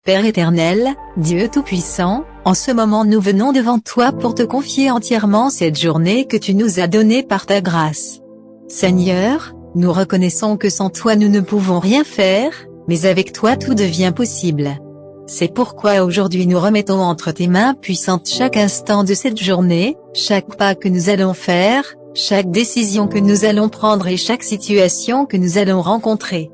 Père éternel, Dieu Tout-Puissant, en ce moment nous venons devant toi pour te confier entièrement cette journée que tu nous as donnée par ta grâce. Seigneur, nous reconnaissons que sans toi nous ne pouvons rien faire, mais avec toi tout devient possible. C'est pourquoi aujourd'hui nous remettons entre tes mains puissantes chaque instant de cette journée, chaque pas que nous allons faire, chaque décision que nous allons prendre et chaque situation que nous allons rencontrer.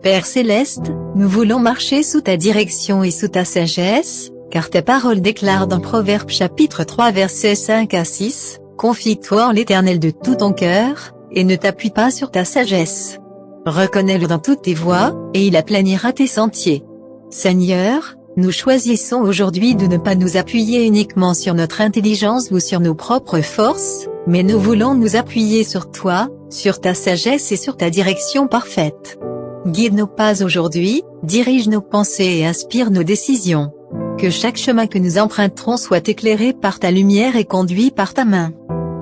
Père Céleste, nous voulons marcher sous ta direction et sous ta sagesse, car ta parole déclare dans Proverbes chapitre 3 versets 5 à 6, « Confie-toi en l'Éternel de tout ton cœur, et ne t'appuie pas sur ta sagesse. Reconnais-le dans toutes tes voies, et il aplanira tes sentiers. » Seigneur, nous choisissons aujourd'hui de ne pas nous appuyer uniquement sur notre intelligence ou sur nos propres forces, mais nous voulons nous appuyer sur toi, sur ta sagesse et sur ta direction parfaite. Guide nos pas aujourd'hui, dirige nos pensées et inspire nos décisions. Que chaque chemin que nous emprunterons soit éclairé par ta lumière et conduit par ta main.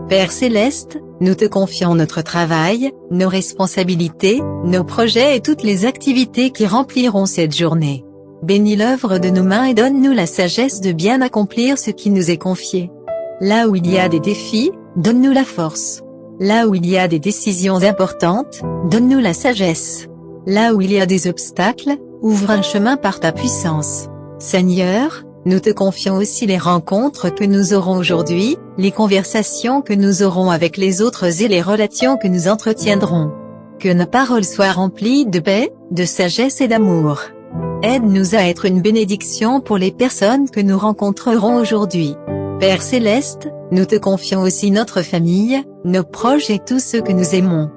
Père Céleste, nous te confions notre travail, nos responsabilités, nos projets et toutes les activités qui rempliront cette journée. Bénis l'œuvre de nos mains et donne-nous la sagesse de bien accomplir ce qui nous est confié. Là où il y a des défis, donne-nous la force. Là où il y a des décisions importantes, donne-nous la sagesse. Là où il y a des obstacles, ouvre un chemin par ta puissance. Seigneur, nous te confions aussi les rencontres que nous aurons aujourd'hui, les conversations que nous aurons avec les autres et les relations que nous entretiendrons. Que nos paroles soient remplies de paix, de sagesse et d'amour. Aide-nous à être une bénédiction pour les personnes que nous rencontrerons aujourd'hui. Père Céleste, nous te confions aussi notre famille, nos proches et tous ceux que nous aimons.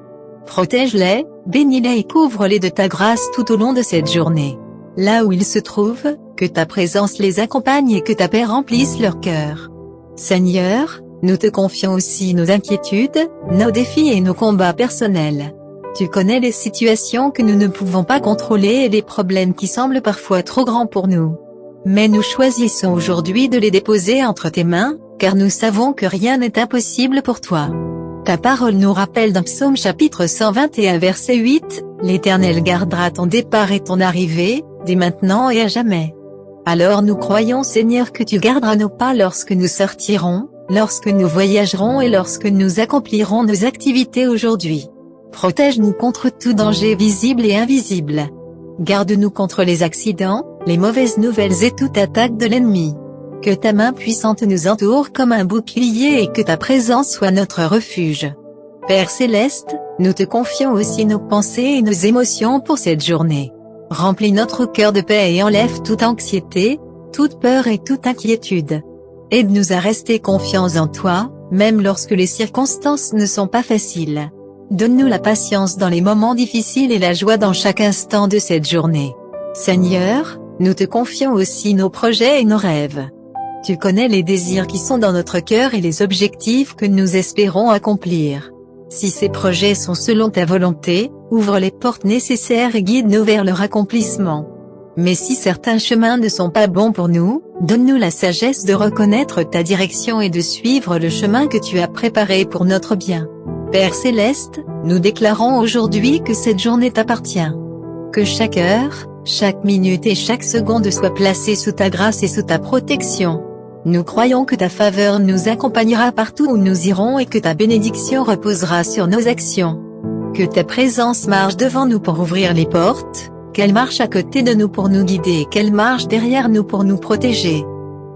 Protège-les, bénis-les et couvre-les de ta grâce tout au long de cette journée. Là où ils se trouvent, que ta présence les accompagne et que ta paix remplisse leur cœur. Seigneur, nous te confions aussi nos inquiétudes, nos défis et nos combats personnels. Tu connais les situations que nous ne pouvons pas contrôler et les problèmes qui semblent parfois trop grands pour nous. Mais nous choisissons aujourd'hui de les déposer entre tes mains, car nous savons que rien n'est impossible pour toi. Ta parole nous rappelle dans Psaume chapitre 121 verset 8, « L'Éternel gardera ton départ et ton arrivée, dès maintenant et à jamais. » Alors nous croyons Seigneur que tu garderas nos pas lorsque nous sortirons, lorsque nous voyagerons et lorsque nous accomplirons nos activités aujourd'hui. Protège-nous contre tout danger visible et invisible. Garde-nous contre les accidents, les mauvaises nouvelles et toute attaque de l'ennemi. Que ta main puissante nous entoure comme un bouclier et que ta présence soit notre refuge. Père Céleste, nous te confions aussi nos pensées et nos émotions pour cette journée. Remplis notre cœur de paix et enlève toute anxiété, toute peur et toute inquiétude. Aide-nous à rester confiants en toi, même lorsque les circonstances ne sont pas faciles. Donne-nous la patience dans les moments difficiles et la joie dans chaque instant de cette journée. Seigneur, nous te confions aussi nos projets et nos rêves. Tu connais les désirs qui sont dans notre cœur et les objectifs que nous espérons accomplir. Si ces projets sont selon ta volonté, ouvre les portes nécessaires et guide-nous vers leur accomplissement. Mais si certains chemins ne sont pas bons pour nous, donne-nous la sagesse de reconnaître ta direction et de suivre le chemin que tu as préparé pour notre bien. Père Céleste, nous déclarons aujourd'hui que cette journée t'appartient. Que chaque heure, chaque minute et chaque seconde soit placée sous ta grâce et sous ta protection. Nous croyons que ta faveur nous accompagnera partout où nous irons et que ta bénédiction reposera sur nos actions. Que ta présence marche devant nous pour ouvrir les portes, qu'elle marche à côté de nous pour nous guider et qu'elle marche derrière nous pour nous protéger.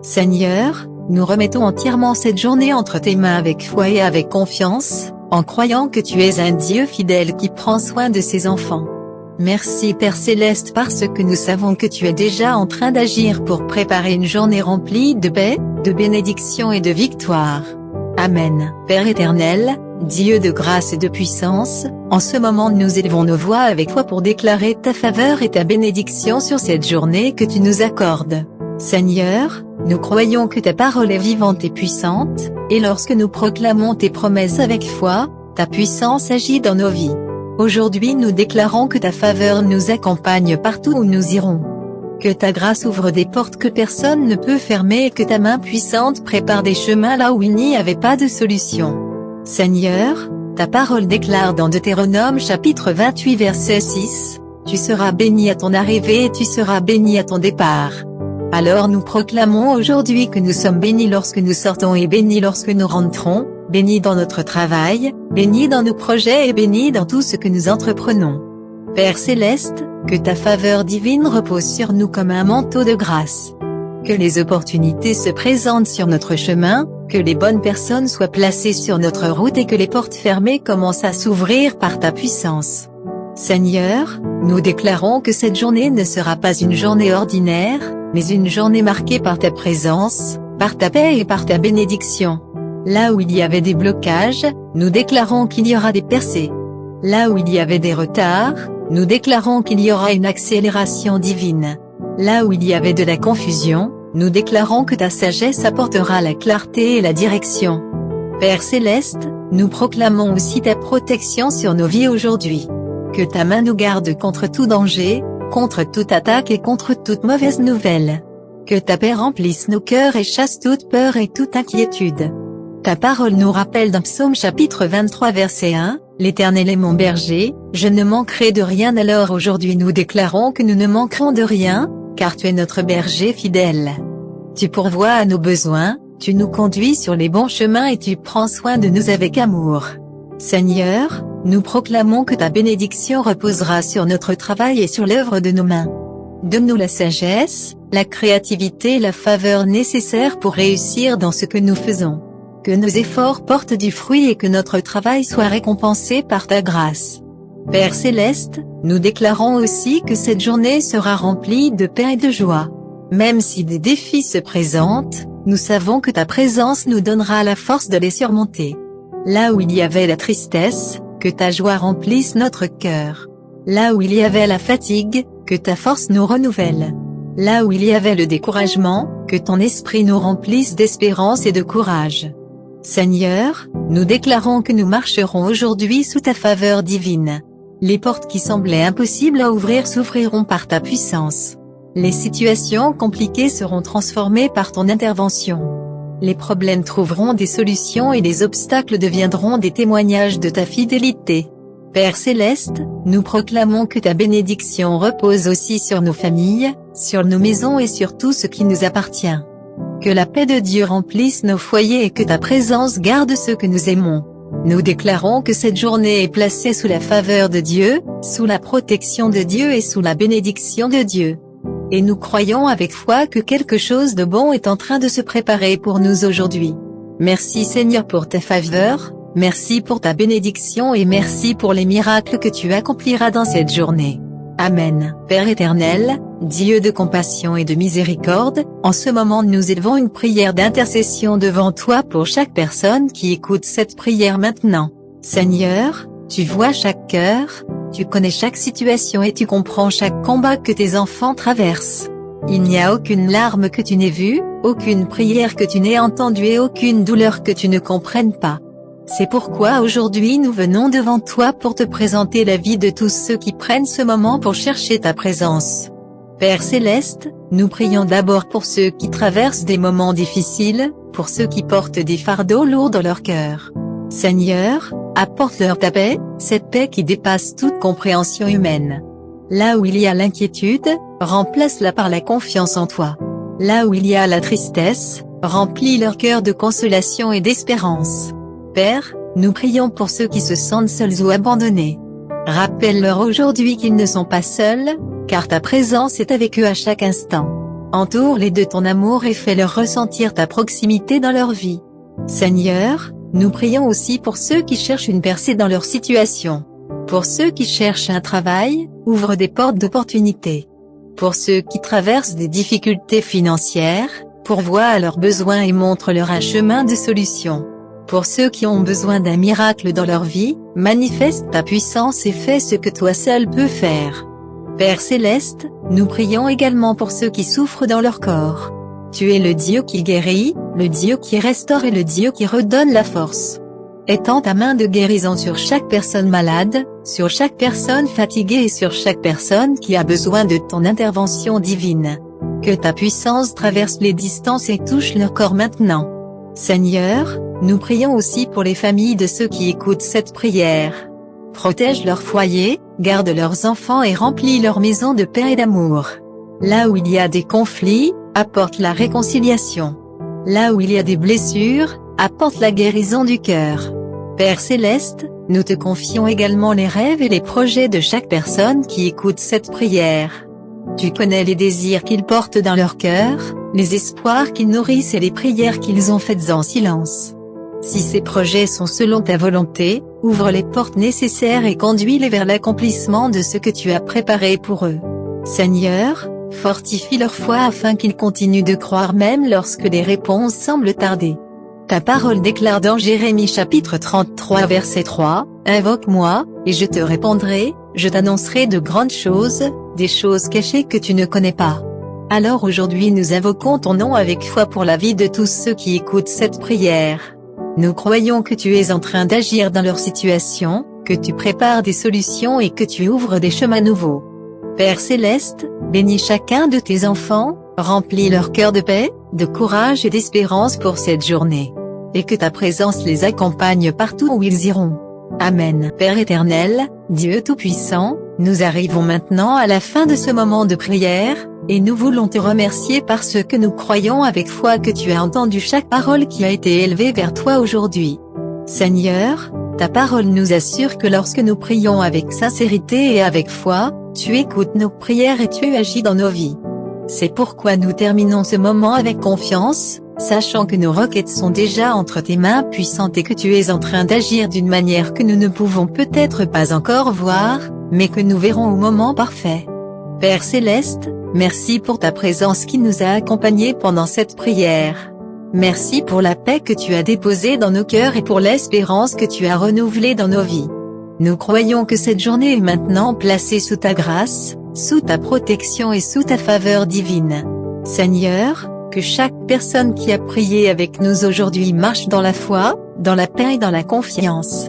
Seigneur, nous remettons entièrement cette journée entre tes mains avec foi et avec confiance, en croyant que tu es un Dieu fidèle qui prend soin de ses enfants. Merci Père Céleste parce que nous savons que tu es déjà en train d'agir pour préparer une journée remplie de paix, de bénédiction et de victoire. Amen. Père éternel, Dieu de grâce et de puissance, en ce moment nous élevons nos voix avec toi pour déclarer ta faveur et ta bénédiction sur cette journée que tu nous accordes. Seigneur, nous croyons que ta parole est vivante et puissante, et lorsque nous proclamons tes promesses avec foi, ta puissance agit dans nos vies. Aujourd'hui nous déclarons que ta faveur nous accompagne partout où nous irons. Que ta grâce ouvre des portes que personne ne peut fermer et que ta main puissante prépare des chemins là où il n'y avait pas de solution. Seigneur, ta parole déclare dans Deutéronome chapitre 28 verset 6, Tu seras béni à ton arrivée et tu seras béni à ton départ. Alors nous proclamons aujourd'hui que nous sommes bénis lorsque nous sortons et bénis lorsque nous rentrons, bénis dans notre travail, bénis dans nos projets et bénis dans tout ce que nous entreprenons. Père Céleste, que ta faveur divine repose sur nous comme un manteau de grâce. Que les opportunités se présentent sur notre chemin, que les bonnes personnes soient placées sur notre route et que les portes fermées commencent à s'ouvrir par ta puissance. Seigneur, nous déclarons que cette journée ne sera pas une journée ordinaire, mais une journée marquée par ta présence, par ta paix et par ta bénédiction. Là où il y avait des blocages, nous déclarons qu'il y aura des percées. Là où il y avait des retards, nous déclarons qu'il y aura une accélération divine. Là où il y avait de la confusion, nous déclarons que ta sagesse apportera la clarté et la direction. Père Céleste, nous proclamons aussi ta protection sur nos vies aujourd'hui. Que ta main nous garde contre tout danger, contre toute attaque et contre toute mauvaise nouvelle. Que ta paix remplisse nos cœurs et chasse toute peur et toute inquiétude. Ta parole nous rappelle dans Psaume chapitre 23 verset 1, « L'Éternel est mon berger, je ne manquerai de rien » alors aujourd'hui nous déclarons que nous ne manquerons de rien, car tu es notre berger fidèle. Tu pourvois à nos besoins, tu nous conduis sur les bons chemins et tu prends soin de nous avec amour. Seigneur, nous proclamons que ta bénédiction reposera sur notre travail et sur l'œuvre de nos mains. Donne-nous la sagesse, la créativité et la faveur nécessaires pour réussir dans ce que nous faisons. Que nos efforts portent du fruit et que notre travail soit récompensé par ta grâce. Père Céleste, nous déclarons aussi que cette journée sera remplie de paix et de joie. Même si des défis se présentent, nous savons que ta présence nous donnera la force de les surmonter. Là où il y avait la tristesse, que ta joie remplisse notre cœur. Là où il y avait la fatigue, que ta force nous renouvelle. Là où il y avait le découragement, que ton esprit nous remplisse d'espérance et de courage. Seigneur, nous déclarons que nous marcherons aujourd'hui sous ta faveur divine. Les portes qui semblaient impossibles à ouvrir s'ouvriront par ta puissance. Les situations compliquées seront transformées par ton intervention. Les problèmes trouveront des solutions et les obstacles deviendront des témoignages de ta fidélité. Père Céleste, nous proclamons que ta bénédiction repose aussi sur nos familles, sur nos maisons et sur tout ce qui nous appartient. Que la paix de Dieu remplisse nos foyers et que ta présence garde ceux que nous aimons. Nous déclarons que cette journée est placée sous la faveur de Dieu, sous la protection de Dieu et sous la bénédiction de Dieu. Et nous croyons avec foi que quelque chose de bon est en train de se préparer pour nous aujourd'hui. Merci Seigneur pour ta faveur, merci pour ta bénédiction et merci pour les miracles que tu accompliras dans cette journée. Amen. Père éternel, Dieu de compassion et de miséricorde, en ce moment nous élevons une prière d'intercession devant toi pour chaque personne qui écoute cette prière maintenant. Seigneur, tu vois chaque cœur, tu connais chaque situation et tu comprends chaque combat que tes enfants traversent. Il n'y a aucune larme que tu n'aies vue, aucune prière que tu n'aies entendue et aucune douleur que tu ne comprennes pas. C'est pourquoi aujourd'hui nous venons devant toi pour te présenter la vie de tous ceux qui prennent ce moment pour chercher ta présence. Père Céleste, nous prions d'abord pour ceux qui traversent des moments difficiles, pour ceux qui portent des fardeaux lourds dans leur cœur. Seigneur, apporte-leur ta paix, cette paix qui dépasse toute compréhension humaine. Là où il y a l'inquiétude, remplace-la par la confiance en toi. Là où il y a la tristesse, remplis leur cœur de consolation et d'espérance. Père, nous prions pour ceux qui se sentent seuls ou abandonnés. Rappelle-leur aujourd'hui qu'ils ne sont pas seuls, car ta présence est avec eux à chaque instant. Entoure-les de ton amour et fais-leur ressentir ta proximité dans leur vie. Seigneur, nous prions aussi pour ceux qui cherchent une percée dans leur situation. Pour ceux qui cherchent un travail, ouvre des portes d'opportunités. Pour ceux qui traversent des difficultés financières, pourvois à leurs besoins et montre-leur un chemin de solution. Pour ceux qui ont besoin d'un miracle dans leur vie, manifeste ta puissance et fais ce que toi seul peux faire. Père Céleste, nous prions également pour ceux qui souffrent dans leur corps. Tu es le Dieu qui guérit, le Dieu qui restaure et le Dieu qui redonne la force. Étends ta main de guérison sur chaque personne malade, sur chaque personne fatiguée et sur chaque personne qui a besoin de ton intervention divine. Que ta puissance traverse les distances et touche leur corps maintenant. Seigneur, nous prions aussi pour les familles de ceux qui écoutent cette prière. Protège leur foyer, garde leurs enfants et remplit leur maison de paix et d'amour. Là où il y a des conflits, apporte la réconciliation. Là où il y a des blessures, apporte la guérison du cœur. Père Céleste, nous te confions également les rêves et les projets de chaque personne qui écoute cette prière. Tu connais les désirs qu'ils portent dans leur cœur, les espoirs qu'ils nourrissent et les prières qu'ils ont faites en silence. Si ces projets sont selon ta volonté, ouvre les portes nécessaires et conduis-les vers l'accomplissement de ce que tu as préparé pour eux. Seigneur, fortifie leur foi afin qu'ils continuent de croire même lorsque les réponses semblent tarder. Ta parole déclare dans Jérémie chapitre 33 verset 3, « Invoque-moi, et je te répondrai, je t'annoncerai de grandes choses, des choses cachées que tu ne connais pas. » Alors aujourd'hui nous invoquons ton nom avec foi pour la vie de tous ceux qui écoutent cette prière. Nous croyons que tu es en train d'agir dans leur situation, que tu prépares des solutions et que tu ouvres des chemins nouveaux. Père Céleste, bénis chacun de tes enfants, remplis leur cœur de paix, de courage et d'espérance pour cette journée. Et que ta présence les accompagne partout où ils iront. Amen. Père éternel, Dieu Tout-Puissant, nous arrivons maintenant à la fin de ce moment de prière, et nous voulons te remercier parce que nous croyons avec foi que tu as entendu chaque parole qui a été élevée vers toi aujourd'hui. Seigneur, ta parole nous assure que lorsque nous prions avec sincérité et avec foi, tu écoutes nos prières et tu agis dans nos vies. C'est pourquoi nous terminons ce moment avec confiance, sachant que nos requêtes sont déjà entre tes mains puissantes et que tu es en train d'agir d'une manière que nous ne pouvons peut-être pas encore voir, mais que nous verrons au moment parfait. Père Céleste, merci pour ta présence qui nous a accompagnés pendant cette prière. Merci pour la paix que tu as déposée dans nos cœurs et pour l'espérance que tu as renouvelée dans nos vies. Nous croyons que cette journée est maintenant placée sous ta grâce, sous ta protection et sous ta faveur divine. Seigneur, que chaque personne qui a prié avec nous aujourd'hui marche dans la foi, dans la paix et dans la confiance.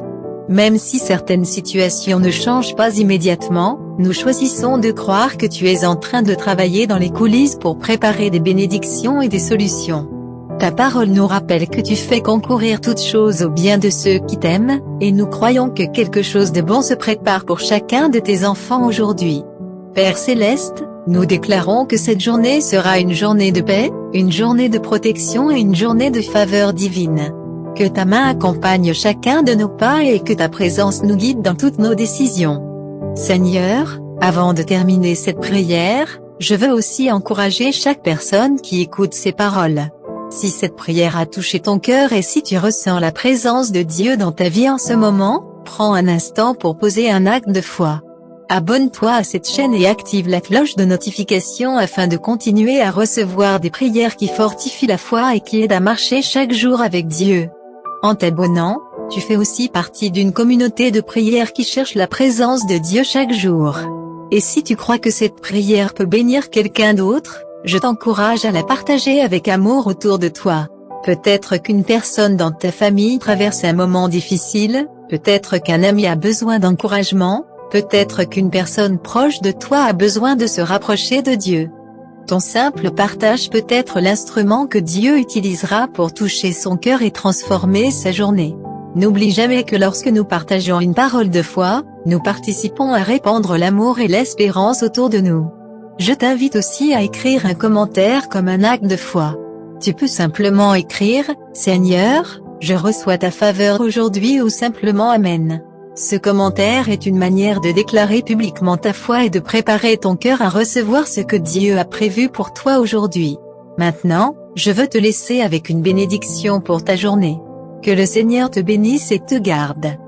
Même si certaines situations ne changent pas immédiatement, nous choisissons de croire que tu es en train de travailler dans les coulisses pour préparer des bénédictions et des solutions. Ta parole nous rappelle que tu fais concourir toutes choses au bien de ceux qui t'aiment, et nous croyons que quelque chose de bon se prépare pour chacun de tes enfants aujourd'hui. Père Céleste, nous déclarons que cette journée sera une journée de paix, une journée de protection et une journée de faveur divine. Que ta main accompagne chacun de nos pas et que ta présence nous guide dans toutes nos décisions. Seigneur, avant de terminer cette prière, je veux aussi encourager chaque personne qui écoute ces paroles. Si cette prière a touché ton cœur et si tu ressens la présence de Dieu dans ta vie en ce moment, prends un instant pour poser un acte de foi. Abonne-toi à cette chaîne et active la cloche de notification afin de continuer à recevoir des prières qui fortifient la foi et qui aident à marcher chaque jour avec Dieu. En t'abonnant, tu fais aussi partie d'une communauté de prières qui cherche la présence de Dieu chaque jour. Et si tu crois que cette prière peut bénir quelqu'un d'autre, je t'encourage à la partager avec amour autour de toi. Peut-être qu'une personne dans ta famille traverse un moment difficile, peut-être qu'un ami a besoin d'encouragement, peut-être qu'une personne proche de toi a besoin de se rapprocher de Dieu. Ton simple partage peut être l'instrument que Dieu utilisera pour toucher son cœur et transformer sa journée. N'oublie jamais que lorsque nous partageons une parole de foi, nous participons à répandre l'amour et l'espérance autour de nous. Je t'invite aussi à écrire un commentaire comme un acte de foi. Tu peux simplement écrire « Seigneur, je reçois ta faveur aujourd'hui » ou simplement « Amen ». Ce commentaire est une manière de déclarer publiquement ta foi et de préparer ton cœur à recevoir ce que Dieu a prévu pour toi aujourd'hui. Maintenant, je veux te laisser avec une bénédiction pour ta journée. Que le Seigneur te bénisse et te garde.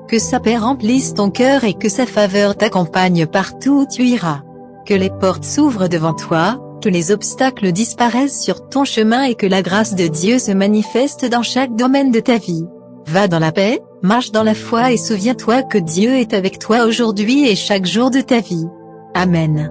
Que sa paix remplisse ton cœur et que sa faveur t'accompagne partout où tu iras. Que les portes s'ouvrent devant toi, que les obstacles disparaissent sur ton chemin et que la grâce de Dieu se manifeste dans chaque domaine de ta vie. Va dans la paix, marche dans la foi et souviens-toi que Dieu est avec toi aujourd'hui et chaque jour de ta vie. Amen.